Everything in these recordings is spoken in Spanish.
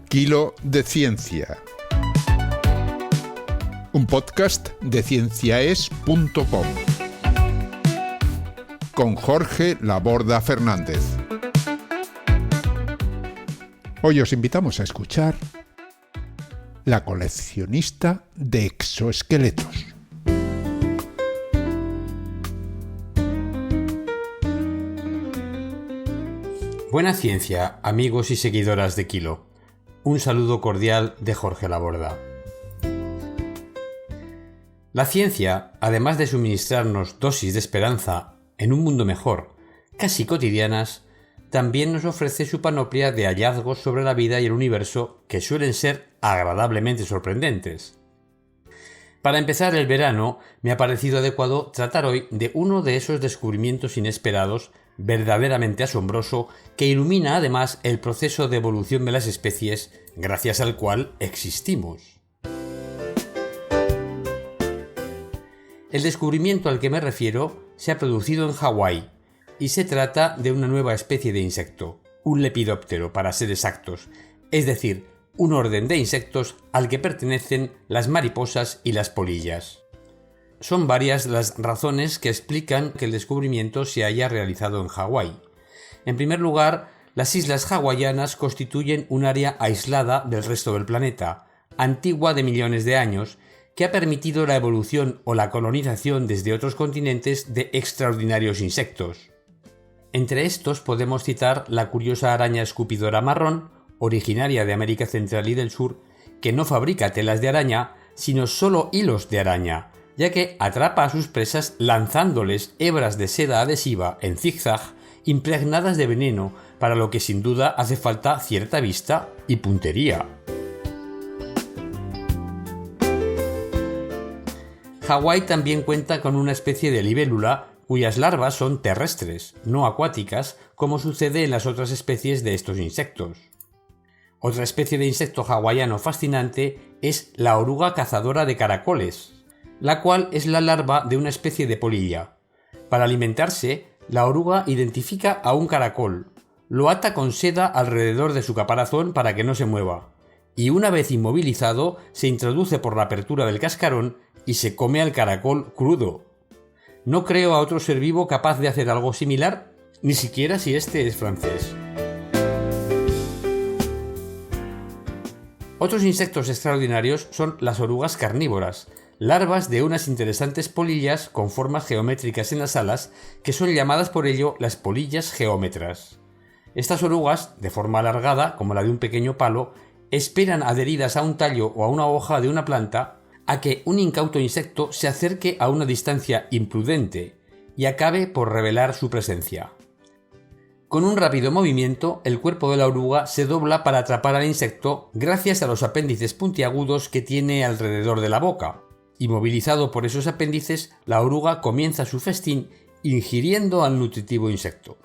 Kilo de Ciencia, un podcast de cienciaes.com con Jorge Laborda Fernández. Hoy os invitamos a escuchar La coleccionista de exoesqueletos. Buena ciencia, amigos y seguidoras de Kilo. Un saludo cordial de Jorge Laborda. La ciencia, además de suministrarnos dosis de esperanza en un mundo mejor, casi cotidianas, también nos ofrece su panoplia de hallazgos sobre la vida y el universo que suelen ser agradablemente sorprendentes. Para empezar el verano, me ha parecido adecuado tratar hoy de uno de esos descubrimientos inesperados verdaderamente asombroso que ilumina además el proceso de evolución de las especies gracias al cual existimos. El descubrimiento al que me refiero se ha producido en Hawái y se trata de una nueva especie de insecto, un lepidóptero para ser exactos, es decir, un orden de insectos al que pertenecen las mariposas y las polillas. Son varias las razones que explican que el descubrimiento se haya realizado en Hawái. En primer lugar, las islas hawaianas constituyen un área aislada del resto del planeta, antigua de millones de años, que ha permitido la evolución o la colonización desde otros continentes de extraordinarios insectos. Entre estos podemos citar la curiosa araña escupidora marrón, originaria de América Central y del Sur, que no fabrica telas de araña, sino solo hilos de araña, ya que atrapa a sus presas lanzándoles hebras de seda adhesiva en zigzag impregnadas de veneno, para lo que sin duda hace falta cierta vista y puntería. Hawái también cuenta con una especie de libélula cuyas larvas son terrestres, no acuáticas, como sucede en las otras especies de estos insectos. Otra especie de insecto hawaiano fascinante es la oruga cazadora de caracoles, la cual es la larva de una especie de polilla. Para alimentarse, la oruga identifica a un caracol, lo ata con seda alrededor de su caparazón para que no se mueva, y una vez inmovilizado se introduce por la apertura del cascarón y se come al caracol crudo. No creo a otro ser vivo capaz de hacer algo similar, ni siquiera si este es francés. Otros insectos extraordinarios son las orugas carnívoras, larvas de unas interesantes polillas con formas geométricas en las alas que son llamadas por ello las polillas geómetras. Estas orugas, de forma alargada, como la de un pequeño palo, esperan adheridas a un tallo o a una hoja de una planta a que un incauto insecto se acerque a una distancia imprudente y acabe por revelar su presencia. Con un rápido movimiento, el cuerpo de la oruga se dobla para atrapar al insecto gracias a los apéndices puntiagudos que tiene alrededor de la boca. Inmovilizado por esos apéndices, la oruga comienza su festín ingiriendo al nutritivo insecto.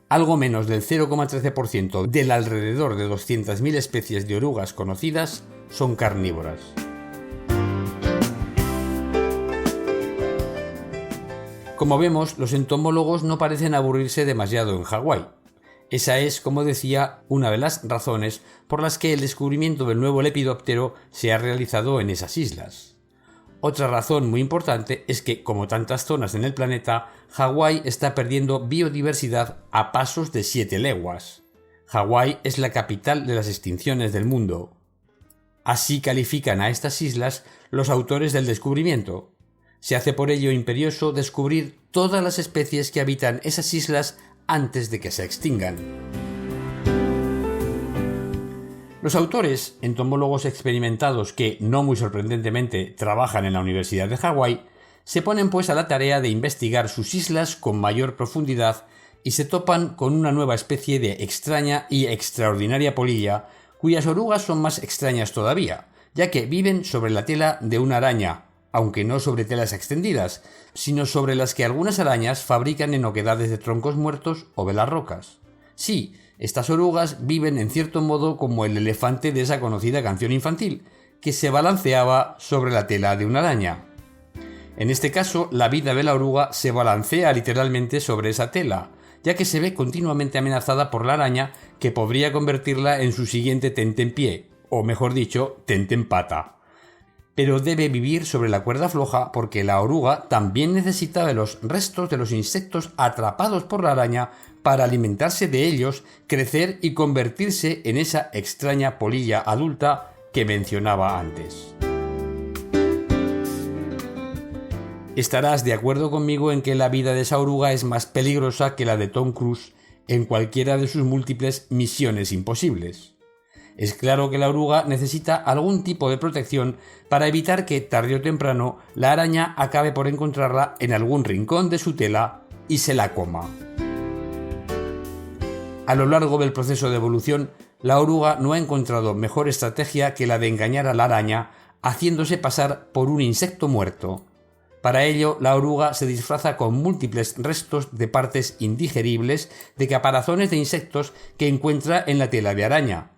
Algo menos del 0,13% del alrededor de 200.000 especies de orugas conocidas son carnívoras. Como vemos, los entomólogos no parecen aburrirse demasiado en Hawái. Esa es, como decía, una de las razones por las que el descubrimiento del nuevo lepidóptero se ha realizado en esas islas. Otra razón muy importante es que, como tantas zonas en el planeta, Hawái está perdiendo biodiversidad a pasos de 7 leguas. Hawái es la capital de las extinciones del mundo. Así califican a estas islas los autores del descubrimiento. Se hace por ello imperioso descubrir todas las especies que habitan esas islas antes de que se extingan. Los autores, entomólogos experimentados que, no muy sorprendentemente, trabajan en la Universidad de Hawái, se ponen pues a la tarea de investigar sus islas con mayor profundidad y se topan con una nueva especie de extraña y extraordinaria polilla, cuyas orugas son más extrañas todavía, ya que viven sobre la tela de una araña, aunque no sobre telas extendidas, sino sobre las que algunas arañas fabrican en oquedades de troncos muertos o de las rocas. Sí, estas orugas viven en cierto modo como el elefante de esa conocida canción infantil, que se balanceaba sobre la tela de una araña. En este caso, la vida de la oruga se balancea literalmente sobre esa tela, ya que se ve continuamente amenazada por la araña que podría convertirla en su siguiente tentempié, o mejor dicho, tentempata. Pero debe vivir sobre la cuerda floja porque la oruga también necesita de los restos de los insectos atrapados por la araña para alimentarse de ellos, crecer y convertirse en esa extraña polilla adulta que mencionaba antes. Estarás de acuerdo conmigo en que la vida de esa oruga es más peligrosa que la de Tom Cruise en cualquiera de sus múltiples misiones imposibles. Es claro que la oruga necesita algún tipo de protección para evitar que tarde o temprano la araña acabe por encontrarla en algún rincón de su tela y se la coma. A lo largo del proceso de evolución, la oruga no ha encontrado mejor estrategia que la de engañar a la araña haciéndose pasar por un insecto muerto. Para ello, la oruga se disfraza con múltiples restos de partes indigeribles de caparazones de insectos que encuentra en la tela de araña.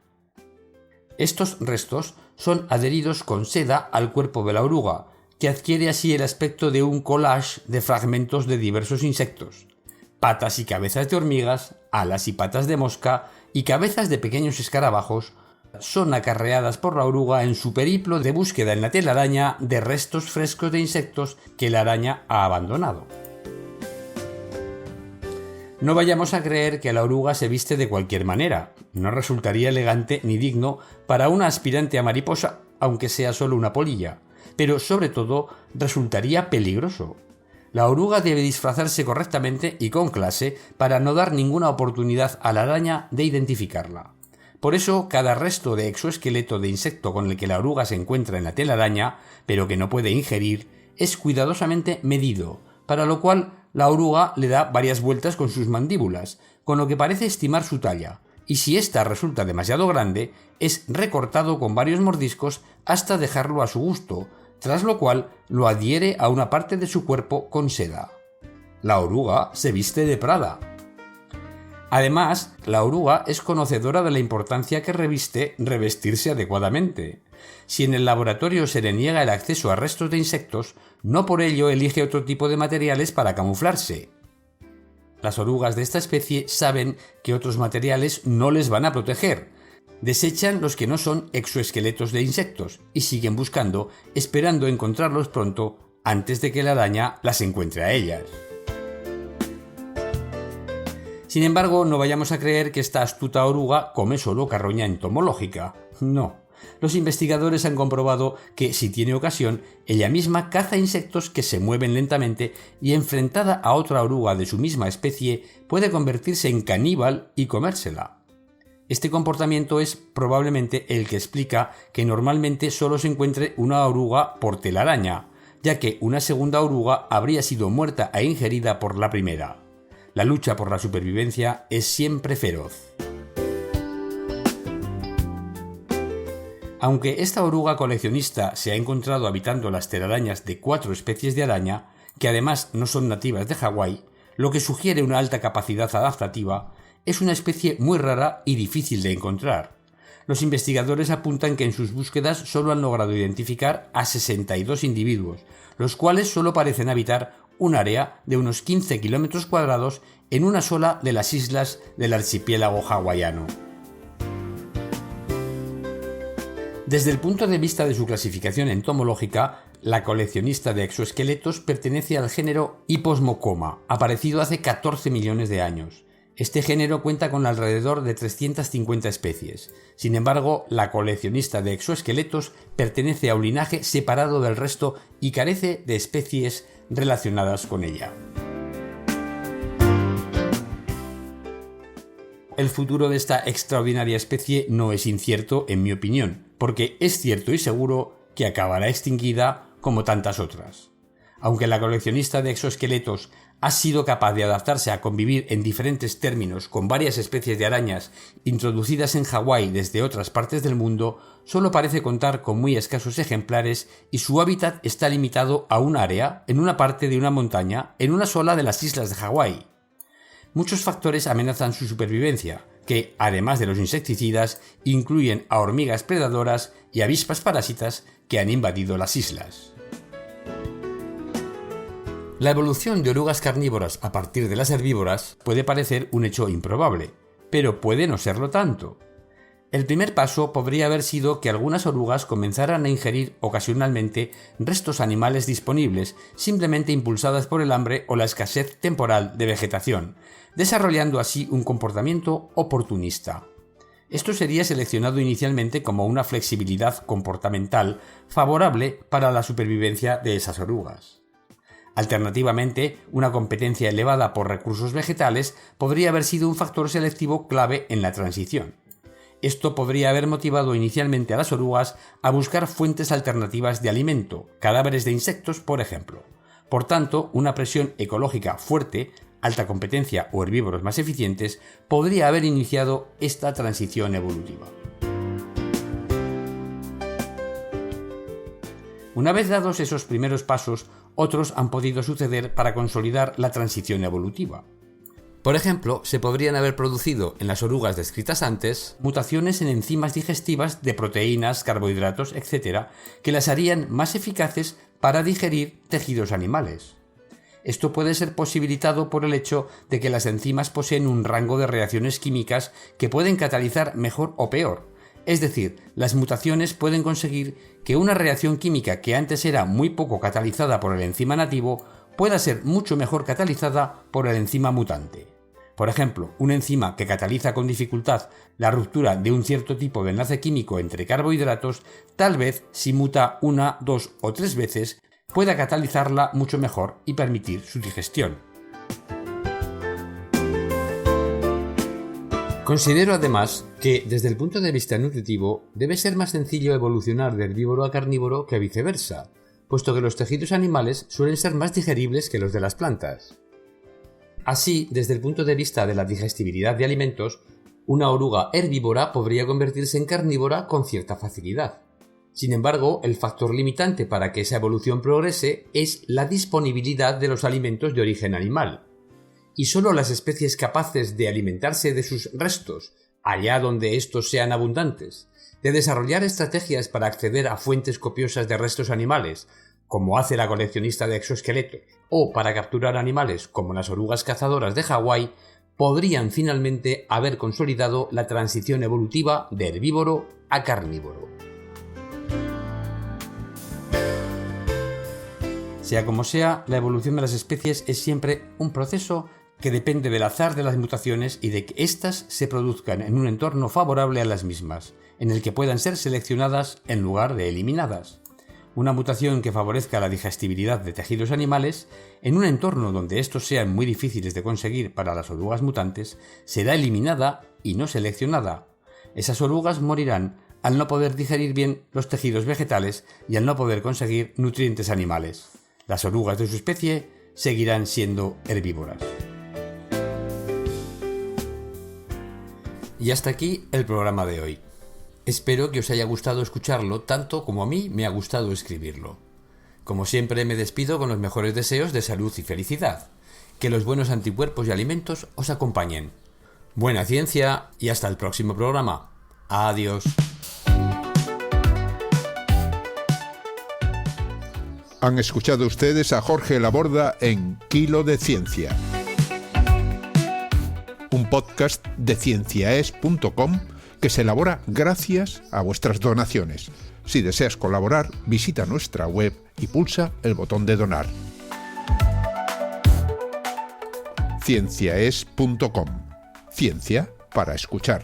Estos restos son adheridos con seda al cuerpo de la oruga, que adquiere así el aspecto de un collage de fragmentos de diversos insectos. Patas y cabezas de hormigas, alas y patas de mosca y cabezas de pequeños escarabajos son acarreadas por la oruga en su periplo de búsqueda en la telaraña de restos frescos de insectos que la araña ha abandonado. No vayamos a creer que la oruga se viste de cualquier manera. No resultaría elegante ni digno para una aspirante a mariposa, aunque sea solo una polilla, pero sobre todo resultaría peligroso. La oruga debe disfrazarse correctamente y con clase para no dar ninguna oportunidad a la araña de identificarla. Por eso, cada resto de exoesqueleto de insecto con el que la oruga se encuentra en la telaraña, pero que no puede ingerir, es cuidadosamente medido, para lo cual la oruga le da varias vueltas con sus mandíbulas, con lo que parece estimar su talla, y si ésta resulta demasiado grande, es recortado con varios mordiscos hasta dejarlo a su gusto, tras lo cual lo adhiere a una parte de su cuerpo con seda. La oruga se viste de Prada. Además, la oruga es conocedora de la importancia que reviste revestirse adecuadamente. Si en el laboratorio se le niega el acceso a restos de insectos, no por ello elige otro tipo de materiales para camuflarse. Las orugas de esta especie saben que otros materiales no les van a proteger. Desechan los que no son exoesqueletos de insectos y siguen buscando, esperando encontrarlos pronto antes de que la araña las encuentre a ellas. Sin embargo, no vayamos a creer que esta astuta oruga come solo carroña entomológica. No. Los investigadores han comprobado que, si tiene ocasión, ella misma caza insectos que se mueven lentamente y, enfrentada a otra oruga de su misma especie, puede convertirse en caníbal y comérsela. Este comportamiento es probablemente el que explica que normalmente solo se encuentre una oruga por telaraña, ya que una segunda oruga habría sido muerta e ingerida por la primera. La lucha por la supervivencia es siempre feroz. Aunque esta oruga coleccionista se ha encontrado habitando las telarañas de 4 especies de araña, que además no son nativas de Hawái, lo que sugiere una alta capacidad adaptativa, es una especie muy rara y difícil de encontrar. Los investigadores apuntan que en sus búsquedas solo han logrado identificar a 62 individuos, los cuales solo parecen habitar un área de unos 15 kilómetros cuadrados en una sola de las islas del archipiélago hawaiano. Desde el punto de vista de su clasificación entomológica, la coleccionista de exoesqueletos pertenece al género Hyposmocoma, aparecido hace 14 millones de años. Este género cuenta con alrededor de 350 especies. Sin embargo, la coleccionista de exoesqueletos pertenece a un linaje separado del resto y carece de especies relacionadas con ella. El futuro de esta extraordinaria especie no es incierto, en mi opinión, porque es cierto y seguro que acabará extinguida como tantas otras. Aunque la coleccionista de exoesqueletos ha sido capaz de adaptarse a convivir en diferentes términos con varias especies de arañas introducidas en Hawái desde otras partes del mundo, solo parece contar con muy escasos ejemplares y su hábitat está limitado a un área, en una parte de una montaña, en una sola de las islas de Hawái. Muchos factores amenazan su supervivencia, que, además de los insecticidas, incluyen a hormigas predadoras y avispas parásitas que han invadido las islas. La evolución de orugas carnívoras a partir de las herbívoras puede parecer un hecho improbable, pero puede no serlo tanto. El primer paso podría haber sido que algunas orugas comenzaran a ingerir ocasionalmente restos animales disponibles, simplemente impulsadas por el hambre o la escasez temporal de vegetación, desarrollando así un comportamiento oportunista. Esto sería seleccionado inicialmente como una flexibilidad comportamental favorable para la supervivencia de esas orugas. Alternativamente, una competencia elevada por recursos vegetales podría haber sido un factor selectivo clave en la transición. Esto podría haber motivado inicialmente a las orugas a buscar fuentes alternativas de alimento, cadáveres de insectos, por ejemplo. Por tanto, una presión ecológica fuerte, alta competencia o herbívoros más eficientes podría haber iniciado esta transición evolutiva. Una vez dados esos primeros pasos, otros han podido suceder para consolidar la transición evolutiva. Por ejemplo, se podrían haber producido en las orugas descritas antes mutaciones en enzimas digestivas de proteínas, carbohidratos, etc., que las harían más eficaces para digerir tejidos animales. Esto puede ser posibilitado por el hecho de que las enzimas poseen un rango de reacciones químicas que pueden catalizar mejor o peor. Es decir, las mutaciones pueden conseguir que una reacción química que antes era muy poco catalizada por el enzima nativo pueda ser mucho mejor catalizada por el enzima mutante. Por ejemplo, una enzima que cataliza con dificultad la ruptura de un cierto tipo de enlace químico entre carbohidratos, tal vez si muta 1, 2 o 3 veces, pueda catalizarla mucho mejor y permitir su digestión. Considero además que, desde el punto de vista nutritivo, debe ser más sencillo evolucionar de herbívoro a carnívoro que viceversa, puesto que los tejidos animales suelen ser más digeribles que los de las plantas. Así, desde el punto de vista de la digestibilidad de alimentos, una oruga herbívora podría convertirse en carnívora con cierta facilidad. Sin embargo, el factor limitante para que esa evolución progrese es la disponibilidad de los alimentos de origen animal. Y solo las especies capaces de alimentarse de sus restos, allá donde estos sean abundantes, de desarrollar estrategias para acceder a fuentes copiosas de restos animales, como hace la coleccionista de exoesqueletos, o para capturar animales como las orugas cazadoras de Hawái, podrían finalmente haber consolidado la transición evolutiva de herbívoro a carnívoro. Sea como sea, la evolución de las especies es siempre un proceso que depende del azar de las mutaciones y de que éstas se produzcan en un entorno favorable a las mismas, en el que puedan ser seleccionadas en lugar de eliminadas. Una mutación que favorezca la digestibilidad de tejidos animales, en un entorno donde estos sean muy difíciles de conseguir para las orugas mutantes, será eliminada y no seleccionada. Esas orugas morirán al no poder digerir bien los tejidos vegetales y al no poder conseguir nutrientes animales. Las orugas de su especie seguirán siendo herbívoras. Y hasta aquí el programa de hoy. Espero que os haya gustado escucharlo tanto como a mí me ha gustado escribirlo. Como siempre me despido con los mejores deseos de salud y felicidad. Que los buenos anticuerpos y alimentos os acompañen. Buena ciencia y hasta el próximo programa. Adiós. Han escuchado ustedes a Jorge Laborda en Kilo de Ciencia, un podcast de cienciaes.com que se elabora gracias a vuestras donaciones. Si deseas colaborar, visita nuestra web y pulsa el botón de donar. cienciaes.com. Ciencia para escuchar.